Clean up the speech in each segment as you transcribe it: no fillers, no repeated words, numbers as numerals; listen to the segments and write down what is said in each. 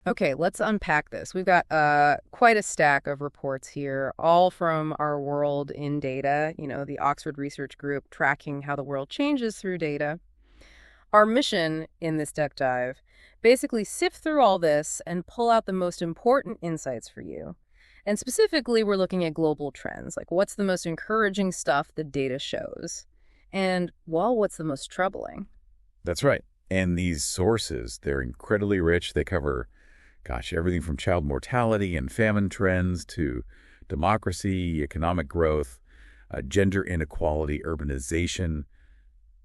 Okay, let's unpack this. We've got quite a stack of reports here, all from our world in data, the Oxford Research Group tracking how the world changes through data. Our mission in this deep dive, basically sift through all this and pull out the most important insights for you. And specifically, we're looking at global trends, like what's the most encouraging stuff the data shows? And, well, what's the most troubling? That's right. And these sources, they're incredibly rich. They cover, everything from child mortality and famine trends to democracy, economic growth, gender inequality, urbanization,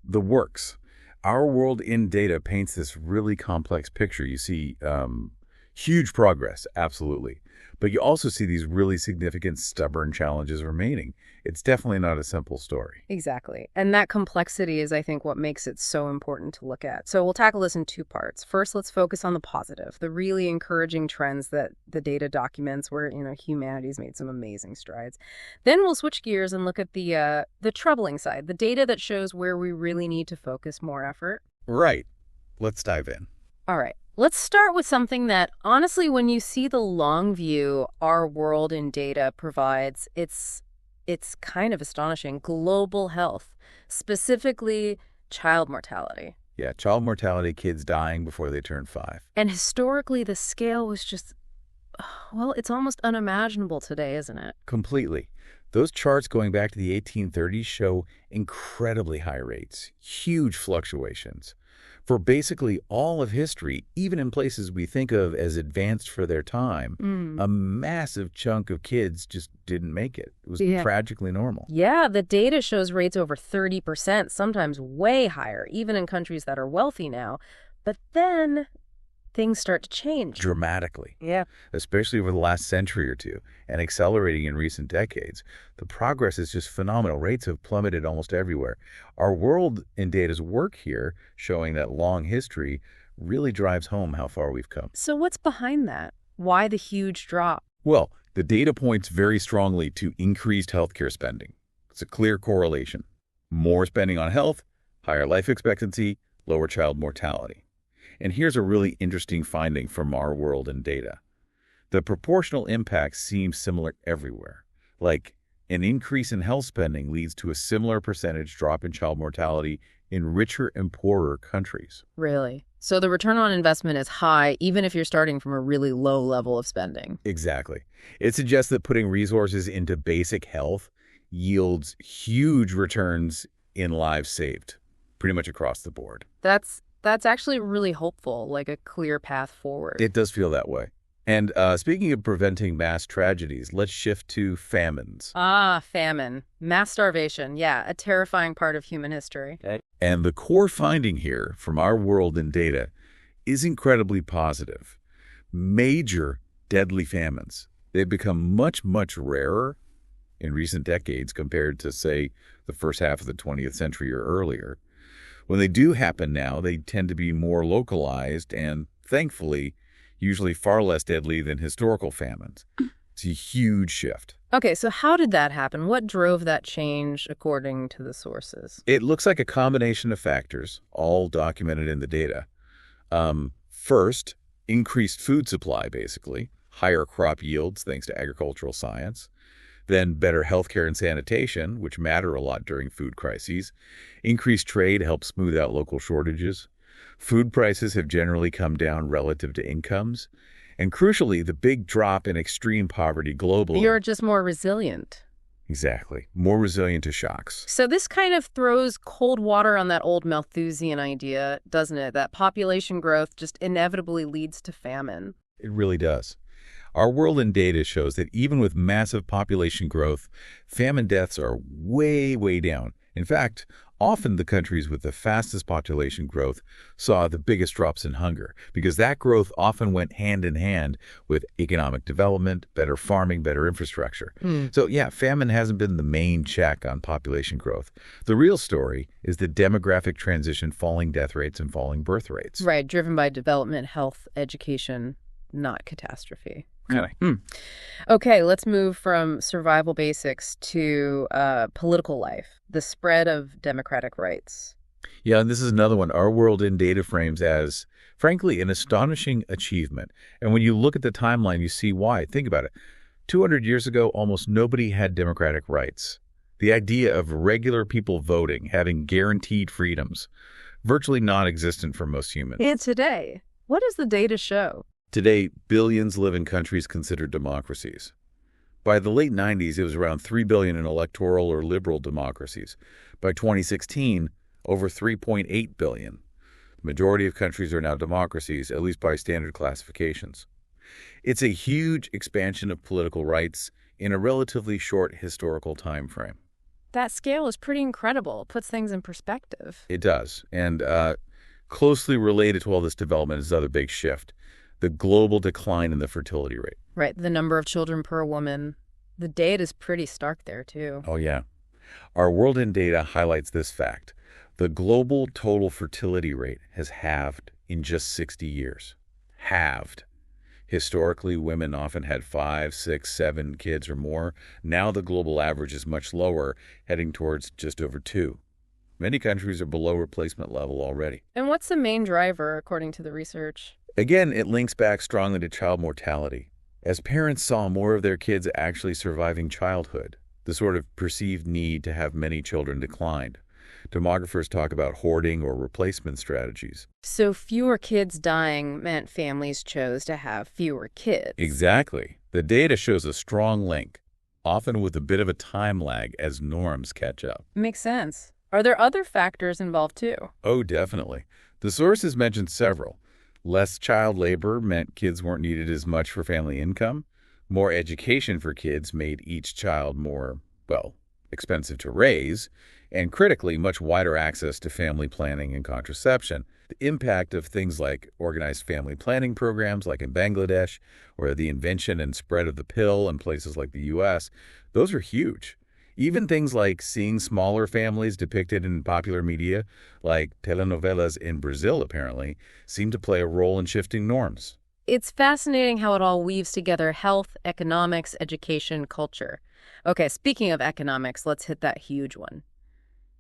the works. Our world in data paints this really complex picture. You see huge progress, absolutely. But you also see these really significant, stubborn challenges remaining. It's definitely not a simple story. Exactly. And that complexity is, I think, what makes it so important to look at. So we'll tackle this in two parts. First, let's focus on the positive, the really encouraging trends that the data documents where, humanity's made some amazing strides. Then we'll switch gears and look at the troubling side, the data that shows where we really need to focus more effort. Right. Let's dive in. All right. Let's start with something that, honestly, when you see the long view our world in data provides, it's kind of astonishing. Global health, specifically child mortality. Yeah, child mortality, kids dying before they turn 5. And historically, the scale was just, well, it's almost unimaginable today, isn't it? Completely. Those charts going back to the 1830s show incredibly high rates, huge fluctuations. For basically all of history, even in places we think of as advanced for their time, a massive chunk of kids just didn't make it. It was tragically normal. Yeah, the data shows rates over 30%, sometimes way higher, even in countries that are wealthy now. But then things start to change. Dramatically. Yeah. Especially over the last century or two, and accelerating in recent decades. The progress is just phenomenal. Rates have plummeted almost everywhere. Our world in data's work here, showing that long history, really drives home how far we've come. So what's behind that? Why the huge drop? Well, the data points very strongly to increased healthcare spending. It's a clear correlation. More spending on health, higher life expectancy, lower child mortality. And here's a really interesting finding from our world in data. The proportional impact seems similar everywhere. Like, an increase in health spending leads to a similar percentage drop in child mortality in richer and poorer countries. Really? So the return on investment is high, even if you're starting from a really low level of spending. Exactly. It suggests that putting resources into basic health yields huge returns in lives saved, pretty much across the board. That's actually really hopeful, like a clear path forward. It does feel that way. And speaking of preventing mass tragedies, let's shift to famines. Famine. Mass starvation. Yeah, a terrifying part of human history. Okay. And the core finding here from our world in data is incredibly positive. Major deadly famines. They've become much, much rarer in recent decades compared to, say, the first half of the 20th century or earlier. When they do happen now, they tend to be more localized and, thankfully, usually far less deadly than historical famines. It's a huge shift. Okay, so how did that happen? What drove that change according to the sources? It looks like a combination of factors, all documented in the data. First, increased food supply, basically. Higher crop yields thanks to agricultural science. Then better healthcare and sanitation, which matter a lot during food crises. Increased trade helps smooth out local shortages. Food prices have generally come down relative to incomes. And crucially, the big drop in extreme poverty globally. You're just more resilient. Exactly. More resilient to shocks. So this kind of throws cold water on that old Malthusian idea, doesn't it? That population growth just inevitably leads to famine. It really does. Our world in data shows that even with massive population growth, famine deaths are way, way down. In fact, often the countries with the fastest population growth saw the biggest drops in hunger because that growth often went hand in hand with economic development, better farming, better infrastructure. So yeah, famine hasn't been the main check on population growth. The real story is the demographic transition, falling death rates and falling birth rates. Right, driven by development, health, education, not catastrophe. Okay, let's move from survival basics to political life, the spread of democratic rights. Yeah, and this is another one our world in data frames as Frankly, an astonishing achievement. And when you look at the timeline, you see why. Think about it. 200 years ago, almost nobody had democratic rights. The idea of regular people voting, having guaranteed freedoms, virtually non-existent for most humans. And today, what does the data show? Today, billions live in countries considered democracies. By the late 90s, it was around 3 billion in electoral or liberal democracies. By 2016, over 3.8 billion. The majority of countries are now democracies, at least by standard classifications. It's a huge expansion of political rights in a relatively short historical time frame. That scale is pretty incredible. Puts things in perspective. It does. And closely related to all this development is another big shift, the global decline in the fertility rate. Right, the number of children per woman. The data is pretty stark there, too. Oh, yeah. Our World in Data highlights this fact. The global total fertility rate has halved in just 60 years. Halved. Historically, women often had 5, 6, 7 kids or more. Now the global average is much lower, heading towards just over 2. Many countries are below replacement level already. And what's the main driver, according to the research? Again, it links back strongly to child mortality. As parents saw more of their kids actually surviving childhood, the sort of perceived need to have many children declined. Demographers talk about hoarding or replacement strategies. So fewer kids dying meant families chose to have fewer kids. Exactly. The data shows a strong link, often with a bit of a time lag as norms catch up. Makes sense. Are there other factors involved too? Oh, definitely. The sources mentioned several. Less child labor meant kids weren't needed as much for family income. More education for kids made each child more, well, expensive to raise. And critically, much wider access to family planning and contraception. The impact of things like organized family planning programs like in Bangladesh, or the invention and spread of the pill in places like the U.S., those are huge. Even things like seeing smaller families depicted in popular media, like telenovelas in Brazil apparently, seem to play a role in shifting norms. It's fascinating how it all weaves together health, economics, education, culture. Okay, speaking of economics, let's hit that huge one.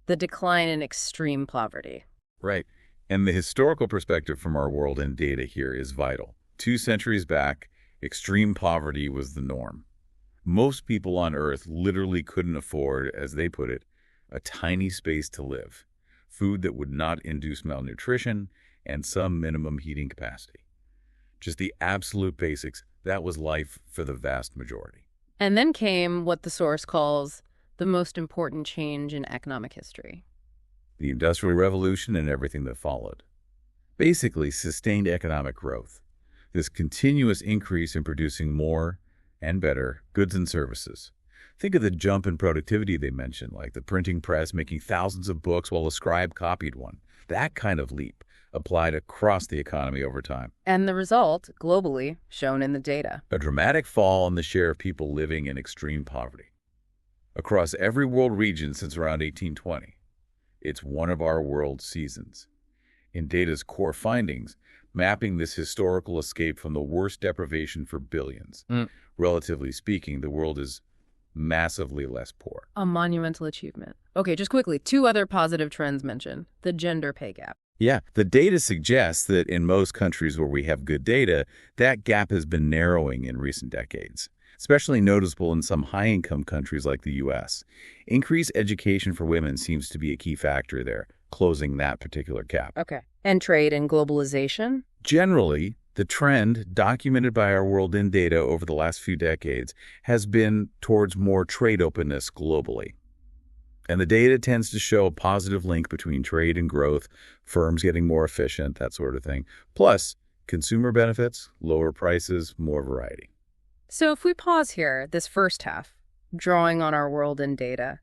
The decline in extreme poverty. Right. And the historical perspective from our World in Data here is vital. 2 centuries back, extreme poverty was the norm. Most people on Earth literally couldn't afford, as they put it, a tiny space to live, food that would not induce malnutrition, and some minimum heating capacity. Just the absolute basics, that was life for the vast majority. And then came what the source calls the most important change in economic history. The Industrial Revolution and everything that followed. Basically, sustained economic growth. This continuous increase in producing more and better goods and services. Think of the jump in productivity they mentioned, like the printing press making thousands of books while a scribe copied one. That kind of leap applied across the economy over time. And the result, globally, shown in the data. A dramatic fall in the share of people living in extreme poverty. Across every world region since around 1820. It's one of our world seasons. In Data's core findings, mapping this historical escape from the worst deprivation for billions. Relatively speaking, the world is massively less poor. A monumental achievement. Okay, just quickly, 2 other positive trends mentioned. The gender pay gap. Yeah, the data suggests that in most countries where we have good data, that gap has been narrowing in recent decades. Especially noticeable in some high-income countries like the U.S. Increased education for women seems to be a key factor there, closing that particular gap. Okay. And trade and globalization? Generally, the trend documented by our World in Data over the last few decades has been towards more trade openness globally. And the data tends to show a positive link between trade and growth, firms getting more efficient, that sort of thing. Plus, consumer benefits, lower prices, more variety. So if we pause here, this first half, drawing on our World in Data,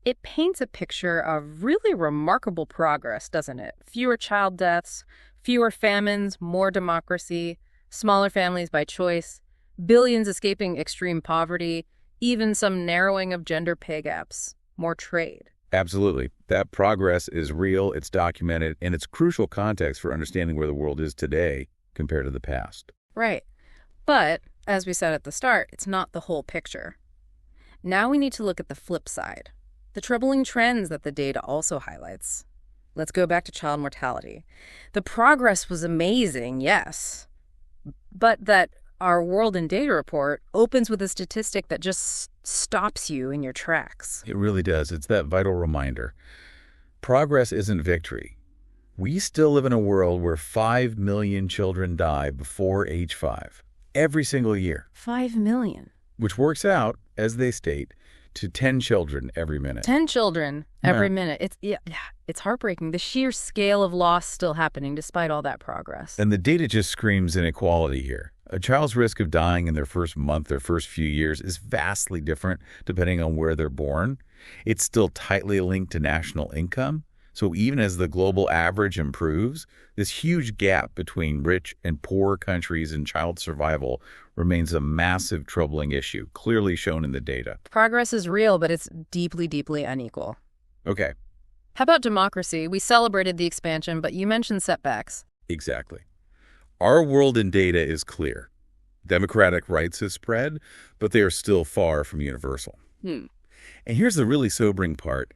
it paints a picture of really remarkable progress, doesn't it? Fewer child deaths, fewer famines, more democracy, smaller families by choice, billions escaping extreme poverty, even some narrowing of gender pay gaps, more trade. Absolutely. That progress is real, it's documented, and it's crucial context for understanding where the world is today compared to the past. Right. But, as we said at the start, it's not the whole picture. Now we need to look at the flip side, the troubling trends that the data also highlights. let's go back to child mortality. The progress was amazing, yes, but that our World in Data report opens with a statistic that just stops you in your tracks. It really does. It's that vital reminder. Progress isn't victory. We still live in a world where 5 million children die before age 5, every single year, 5 million. which works out, as they state, to 10 children every minute. 10 children every Yeah. minute. It's heartbreaking. The sheer scale of loss still happening despite all that progress. And the data just screams inequality here. A child's risk of dying in their first month or first few years is vastly different depending on where they're born. It's still tightly linked to national income. So even as the global average improves, this huge gap between rich and poor countries in child survival remains a massive troubling issue, clearly shown in the data. Progress is real, but it's deeply, deeply unequal. Okay, How about democracy? We celebrated the expansion, but you mentioned setbacks. exactly. Our world in data is clear. Democratic rights have spread, but they are still far from universal. Hmm. And here's the really sobering part.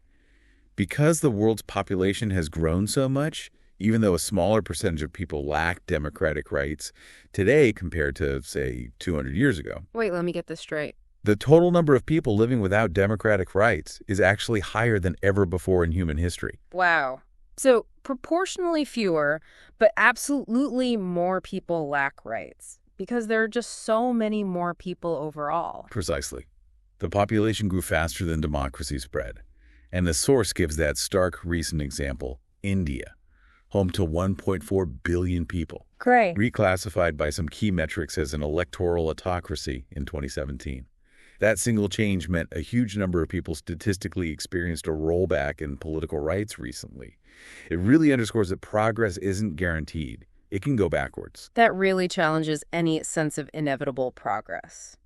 Because the world's population has grown so much, even though a smaller percentage of people lack democratic rights today compared to, say, 200 years ago, Wait, let me get this straight. the total number of people living without democratic rights is actually higher than ever before in human history. Wow. So proportionally fewer, but absolutely more people lack rights because there are just so many more people overall. Precisely. The population grew faster than democracy spread. And the source gives that stark recent example, India, home to 1.4 billion people, Great. reclassified by some key metrics as an electoral autocracy in 2017. That single change meant a huge number of people statistically experienced a rollback in political rights recently. It really underscores that progress isn't guaranteed. It can go backwards. That really challenges any sense of inevitable progress.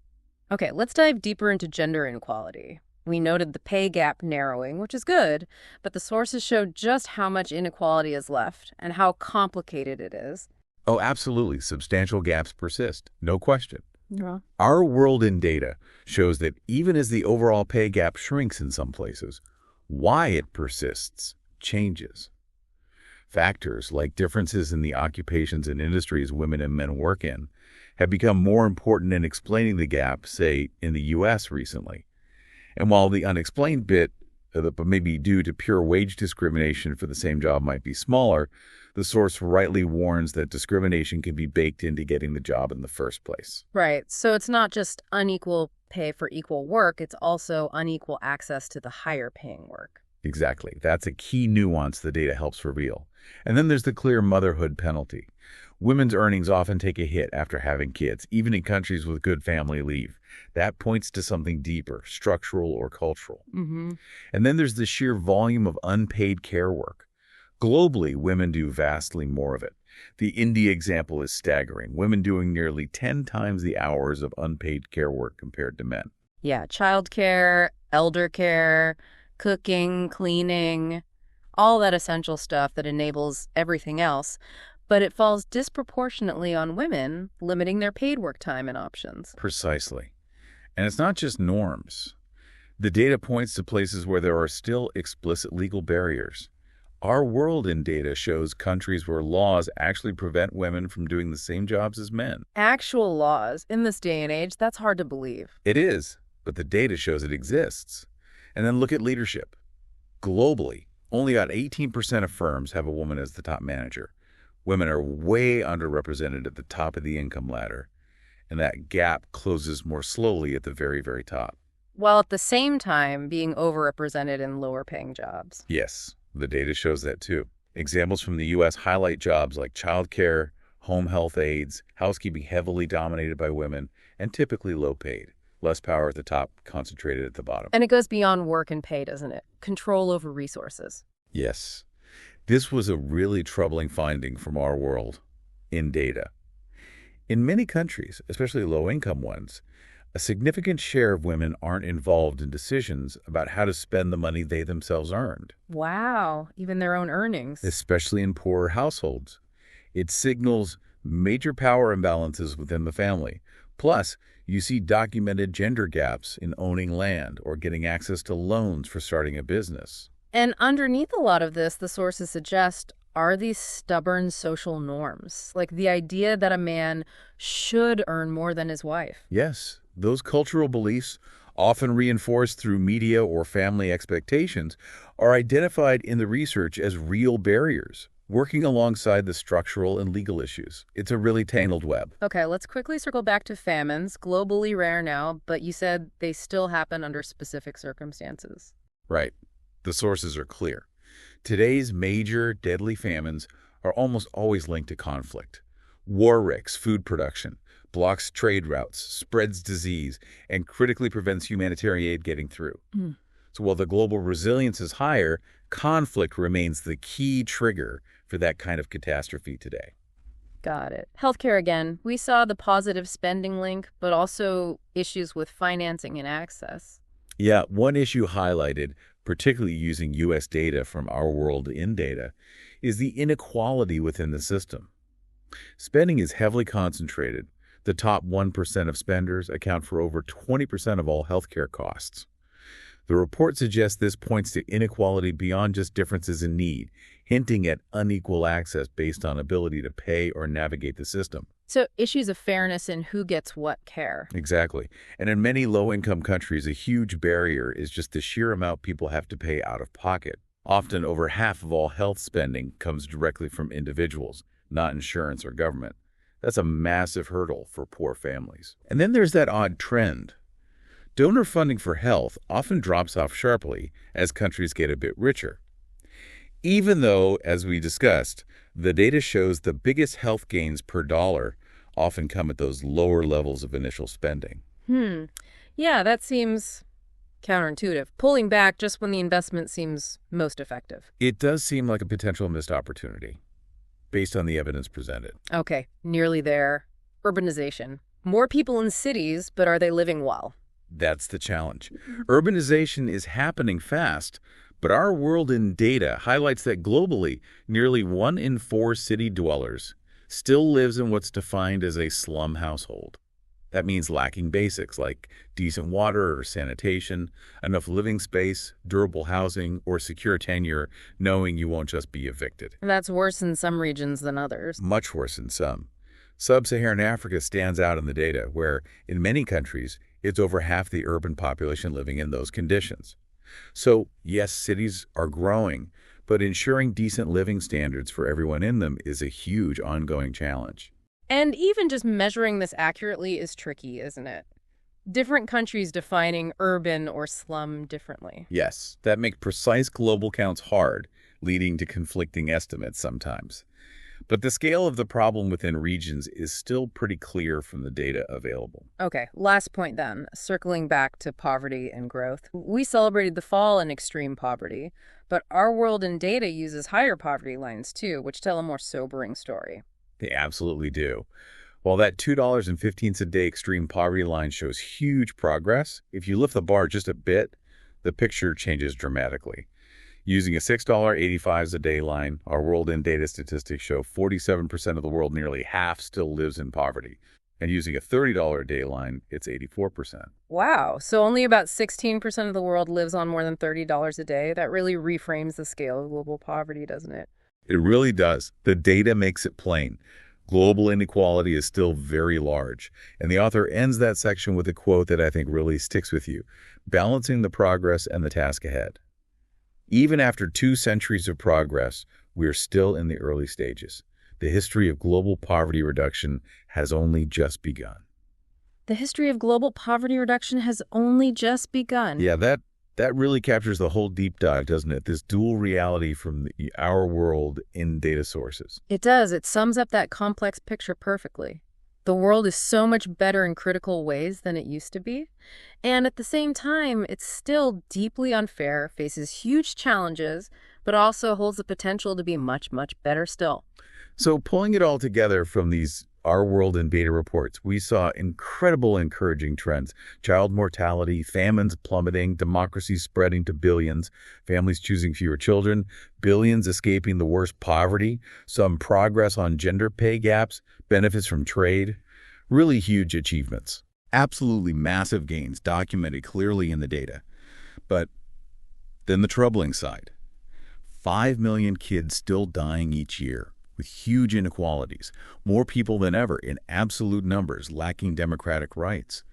Okay, let's dive deeper into gender inequality. We noted the pay gap narrowing, which is good, but the sources showed just how much inequality is left and how complicated it is. Oh, absolutely. Substantial gaps persist. No question. Yeah. Our world in data shows that even as the overall pay gap shrinks in some places, why it persists changes. Factors like differences in the occupations and industries women and men work in have become more important in explaining the gap, say, in the U.S. recently. And while the unexplained bit that may be due to pure wage discrimination for the same job might be smaller, the source rightly warns that discrimination can be baked into getting the job in the first place. Right. So it's not just unequal pay for equal work, it's also unequal access to the higher paying work. Exactly. That's a key nuance the data helps reveal. And then there's the clear motherhood penalty. Women's earnings often take a hit after having kids, even in countries with good family leave. That points to something deeper, structural or cultural. Mm-hmm. And then there's the sheer volume of unpaid care work. Globally, women do vastly more of it. The India example is staggering. Women doing nearly 10 times the hours of unpaid care work compared to men. Yeah, childcare, elder care, cooking, cleaning, all that essential stuff that enables everything else. But it falls disproportionately on women, limiting their paid work time and options. Precisely. And it's not just norms. The data points to places where there are still explicit legal barriers. Our world in data shows countries where laws actually prevent women from doing the same jobs as men. Actual laws, in this day and age, that's hard to believe. It is, but the data shows it exists. And then look at leadership. Globally, only about 18% of firms have a woman as the top manager. Women are way underrepresented at the top of the income ladder, and that gap closes more slowly at the very, very top. While at the same time being overrepresented in lower paying jobs. Yes, the data shows that too. Examples from the U.S. highlight jobs like childcare, home health aides, housekeeping heavily dominated by women, and typically low paid. Less power at the top, concentrated at the bottom. And it goes beyond work and pay, doesn't it? Control over resources. Yes. This was a really troubling finding from our world in data. In many countries, especially low-income ones, a significant share of women aren't involved in decisions about how to spend the money they themselves earned, Wow, even their own earnings. especially in poorer households. It signals major power imbalances within the family. Plus, you see documented gender gaps in owning land or getting access to loans for starting a business. And underneath a lot of this, the sources suggest are these stubborn social norms, like the idea that a man should earn more than his wife. Yes, those cultural beliefs, often reinforced through media or family expectations, are identified in the research as real barriers, working alongside the structural and legal issues. It's a really tangled web. Okay, let's quickly circle back to famines, globally rare now, but you said they still happen under specific circumstances. Right. The sources are clear. Today's major deadly famines are almost always linked to conflict. War wrecks food production, blocks trade routes, spreads disease, and critically prevents humanitarian aid getting through. Hmm. So while the global resilience is higher, conflict remains the key trigger for that kind of catastrophe today. Got it. Healthcare again. We saw the positive spending link, but also issues with financing and access. Yeah, one issue highlighted, particularly using U.S. data from Our World in Data, is the inequality within the system. Spending is heavily concentrated. The top 1% of spenders account for over 20% of all healthcare costs. The report suggests this points to inequality beyond just differences in need, hinting at unequal access based on ability to pay or navigate the system. So issues of fairness in who gets what care. Exactly. And in many low-income countries, a huge barrier is just the sheer amount people have to pay out of pocket. Often over half of all health spending comes directly from individuals, not insurance or government. That's a massive hurdle for poor families. And then there's that odd trend. Donor funding for health often drops off sharply as countries get a bit richer. Even though, as we discussed, the data shows the biggest health gains per dollar often come at those lower levels of initial spending. Yeah, that seems counterintuitive. Pulling back just when the investment seems most effective. It does seem like a potential missed opportunity, based on the evidence presented. Okay, nearly there. Urbanization. More people in cities, but are they living well? That's the challenge. Urbanization is happening fast, but Our World in Data highlights that globally, nearly 1 in 4 city dwellers still lives in what's defined as a slum household. That means lacking basics like decent water or sanitation, enough living space, durable housing, or secure tenure, knowing you won't just be evicted. And that's worse in some regions than others. Much worse in some. Sub-Saharan Africa stands out in the data, where, in many countries, it's over half the urban population living in those conditions. So, yes, cities are growing, but ensuring decent living standards for everyone in them is a huge ongoing challenge. And even just measuring this accurately is tricky, isn't it? Different countries defining urban or slum differently. Yes, that makes precise global counts hard, leading to conflicting estimates sometimes. But the scale of the problem within regions is still pretty clear from the data available. Okay, last point then, circling back to poverty and growth. We celebrated the fall in extreme poverty, but Our World in Data uses higher poverty lines too, which tell a more sobering story. They absolutely do. While that $2.15 a day extreme poverty line shows huge progress, if you lift the bar just a bit, the picture changes dramatically. Using a $6.85 a day line, Our World in Data statistics show 47% of the world, nearly half, still lives in poverty. And using a $30 a day line, it's 84%. Wow, so only about 16% of the world lives on more than $30 a day? That really reframes the scale of global poverty, doesn't it? It really does. The data makes it plain. Global inequality is still very large. And the author ends that section with a quote that I think really sticks with you: balancing the progress and the task ahead. Even after 2 centuries of progress, we are still in the early stages. The history of global poverty reduction has only just begun. The history of global poverty reduction has only just begun. Yeah, that really captures the whole deep dive, doesn't it? This dual reality from Our World in Data sources. It does. It sums up that complex picture perfectly. The world is so much better in critical ways than it used to be. And at the same time, it's still deeply unfair, faces huge challenges, but also holds the potential to be much, much better still. So pulling it all together from these Our World in Data reports, we saw incredible encouraging trends: child mortality, famines plummeting, democracy spreading to billions, families choosing fewer children, billions escaping the worst poverty, some progress on gender pay gaps, benefits from trade. Really huge achievements. Absolutely massive gains documented clearly in the data. But then the troubling side. 5 million kids still dying each year, with huge inequalities, more people than ever in absolute numbers lacking democratic rights.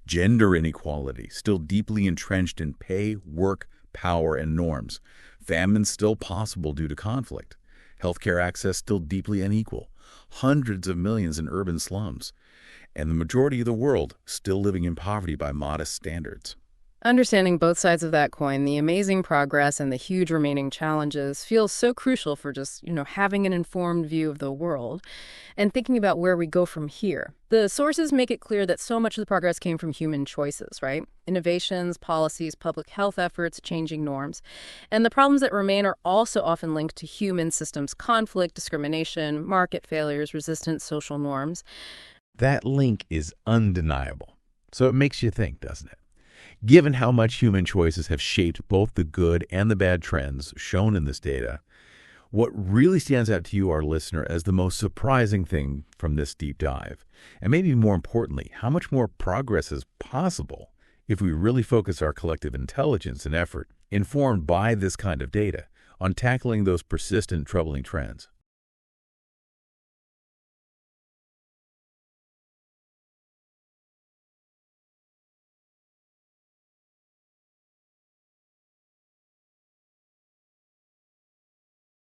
Gender inequality still deeply entrenched in pay, work, power, and norms. Famines still possible due to conflict. Healthcare access still deeply unequal. Hundreds of millions in urban slums. And the majority of the world still living in poverty by modest standards. Understanding both sides of that coin, the amazing progress and the huge remaining challenges feels so crucial for just, having an informed view of the world and thinking about where we go from here. The sources make it clear that so much of the progress came from human choices, right? Innovations, policies, public health efforts, changing norms. And the problems that remain are also often linked to human systems conflict, discrimination, market failures, resistant social norms. That link is undeniable. So it makes you think, doesn't it? Given how much human choices have shaped both the good and the bad trends shown in this data, what really stands out to you, our listener, as the most surprising thing from this deep dive? And maybe more importantly, how much more progress is possible if we really focus our collective intelligence and effort, informed by this kind of data, on tackling those persistent, troubling trends?